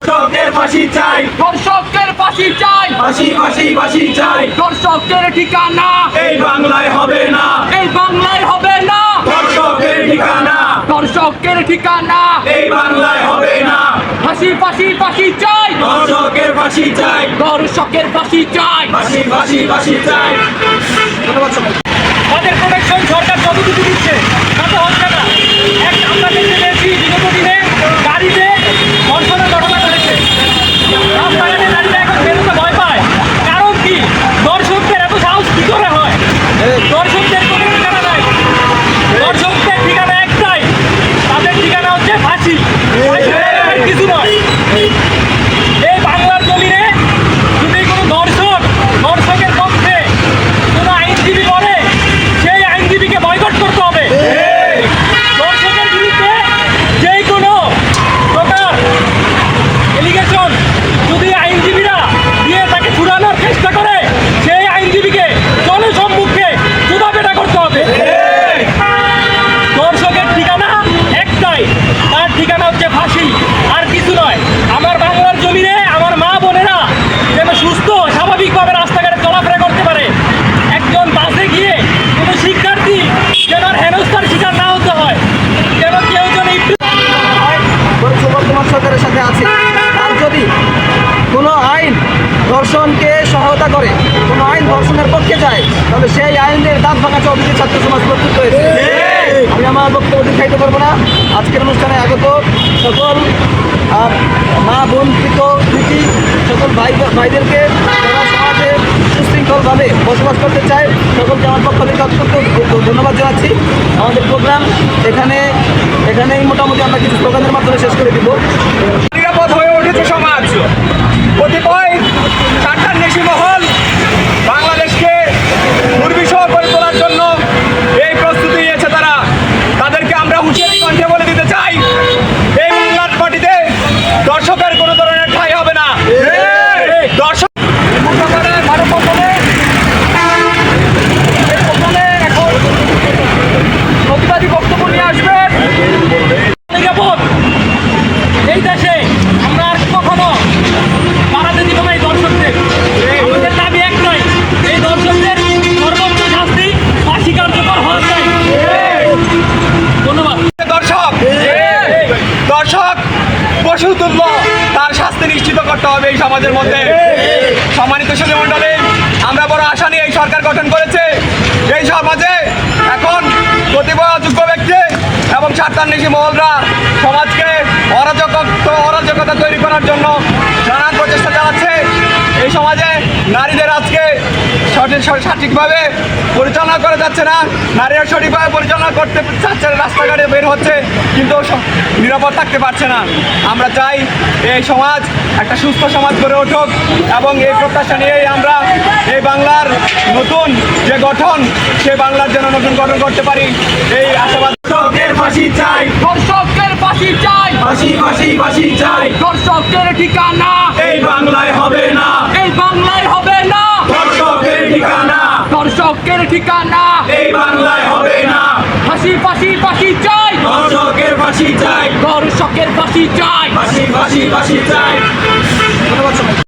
দর্শকের ফাঁসি চাই, দর্শকের ফাঁসি চাই, ফাঁসি ফাঁসি ফাঁসি চাই। দর্শকের ঠিকানা এই বাংলায় হবে না, এই বাংলায় হবে না, দর্শকের ঠিকানা দর্শকের ঠিকানা এই বাংলায় হবে না। ফাঁসি ফাঁসি ফাঁসি চাই, দর্শকের ফাঁসি চাই, দর্শকের ফাঁসি চাই। ফাঁসি ফাঁসি ফাঁসি চাই। তাদের প্রোটেকশন সরকার যতটুকু দিচ্ছে তাতে হচ্ছে না। আমরা দেখতে পেয়েছি বিগত দিনে গাড়িতে ধর্ষণের ঘটনা ঘটেছে, রাস্তাঘাটে গাড়িতে এখন বেরোতে ভয় পায়। কারণ কি? দর্শকদের এত সাহস কি করে হয়? দর্শকদের কোনো ঠিকানা নাই, দর্শকদের ঠিকানা একটাই, তাদের ঠিকানা হচ্ছে ফাঁসি। কিছু নয়। এই বাংলার জমিনে যদি কোনো দর্শকের পক্ষে কোনো আইনজীবী বলে, সেই আইনজীবীকে বয়কট করতে হবে। দর্শকের বিরুদ্ধে যে কোনো প্রকার এলিগেশন যদি আইনজীবীরা দিয়ে তাকে ছুড়ানোর চেষ্টা করে, সেই আইনজীবীকে জনসম্মুখে জুতাপেটা করতে হবে। দর্শকের ঠিকানা একটাই, তার ঠিকানা হচ্ছে ফাঁসি, আর কিছু নয়। আমার বাংলার জমিনে আমার মা বোনেরা যেন সুস্থ স্বাভাবিকভাবে রাস্তাঘাটে চলাফেরা করতে পারে। একজন বাসে গিয়ে কোনো শিক্ষার্থী যেন আর হেনস্থার শিকার না হতে হয়, যেন কেউ যেন বর্তমান সরকারের সাথে আছে। আর যদি কোনো আইন ধর্ষণকে সহায়তা করে, কোনো আইন ধর্ষণের পক্ষে যায়, তাহলে সেই আইনের দাঁত ভাঙা চৌধুরী ছাত্র সমাজ প্রস্তুত হয়েছে। আমি আমার বক্তব্য দীর্ঘায়িত করবো না। আজকের অনুষ্ঠানে আগত সকল মা বোন প্রীতি সকল ভাইদেরকে যারা সমাজে সুশৃঙ্খলভাবে বসবাস করতে চায়, সকলকে আমার পক্ষ থেকে অত্যন্ত ধন্যবাদ জানাচ্ছি। আমাদের প্রোগ্রাম এখানেই মোটামুটি আমরা কিছু স্লোগানের মাধ্যমে শেষ করে দিব। নিরাপদ হয়ে উঠেছে সমাজ। কতিপয় স্বার্থান্বেষী মহল বাংলাদেশকে দুর্বিষহ করে তোলার জন্য এই প্রস্তুতি নিয়েছে। তাদেরকে আমরা হুঁশিয়ারি কণ্ঠে বলে দিতে চাই, এই বাংলার মাটিতে দর্শকের কোনো ধরনের ঠাঁই হবে না। দর্শক এখন প্রতিবাদী বক্তব্য নিয়ে আসবেন। নিরাপদ এই দেশে আমরা আর কখনো বাড়াতে দিব না এই দর্শকদের। আমাদের দাবি একটাই, এই দর্শকদের সর্বোচ্চ শাস্তি ফাঁসি কার্যকর হওয়া চাই। ধন্যবাদ। দর্শক পশু তুল্য, তার শাস্তি নিশ্চিত করতে হবে এই সমাজের মধ্যে। সম্মানিত সুধী মণ্ডলী, আমরা বড় আশা নিয়ে এই সরকার গঠন করেছে। এই সমাজে এখন কতিপয় অযোগ্য ব্যক্তি এবং স্বার্থান্বেষী মহলরা সমাজকে অরাজকতা তৈরি করার জন্য নানান প্রচেষ্টা চালাচ্ছে। এই সমাজে নারীদের আজকে সঠিকভাবে পরিচালনা করা যাচ্ছে না। নারীরা সঠিকভাবে পরিচালনা করতে চাচ্ছে, রাস্তাঘাটে বের হচ্ছে কিন্তু নিরাপদ থাকতে পারছে না। আমরা চাই এই সমাজ একটা সুস্থ সমাজ গড়ে উঠুক এবং এই প্রত্যাশা নিয়েই আমরা এই বাংলার নতুন যে গঠন, সেই বাংলার যেন নতুন গঠন করতে পারি, এই আশাবাদ। দর্শকের ফাঁসি চাই, দর্শকের ফাঁসি চাই, ফাঁসি ফাঁসি ফাঁসি চাই। দর্শকের ঠিকানা এই বাংলায় হবে না, এই বাংলায় হবে না, দর্শকের ঠিকানা দর্শকের ঠিকানা এই বাংলায় হবে না। ফাঁসি ফাঁসি ফাঁসি চাই, দর্শকের ফাঁসি চাই, দর্শকের ফাঁসি চাই। ফাঁসি ফাঁসি ফাঁসি চাই। ধন্যবাদ সবাই।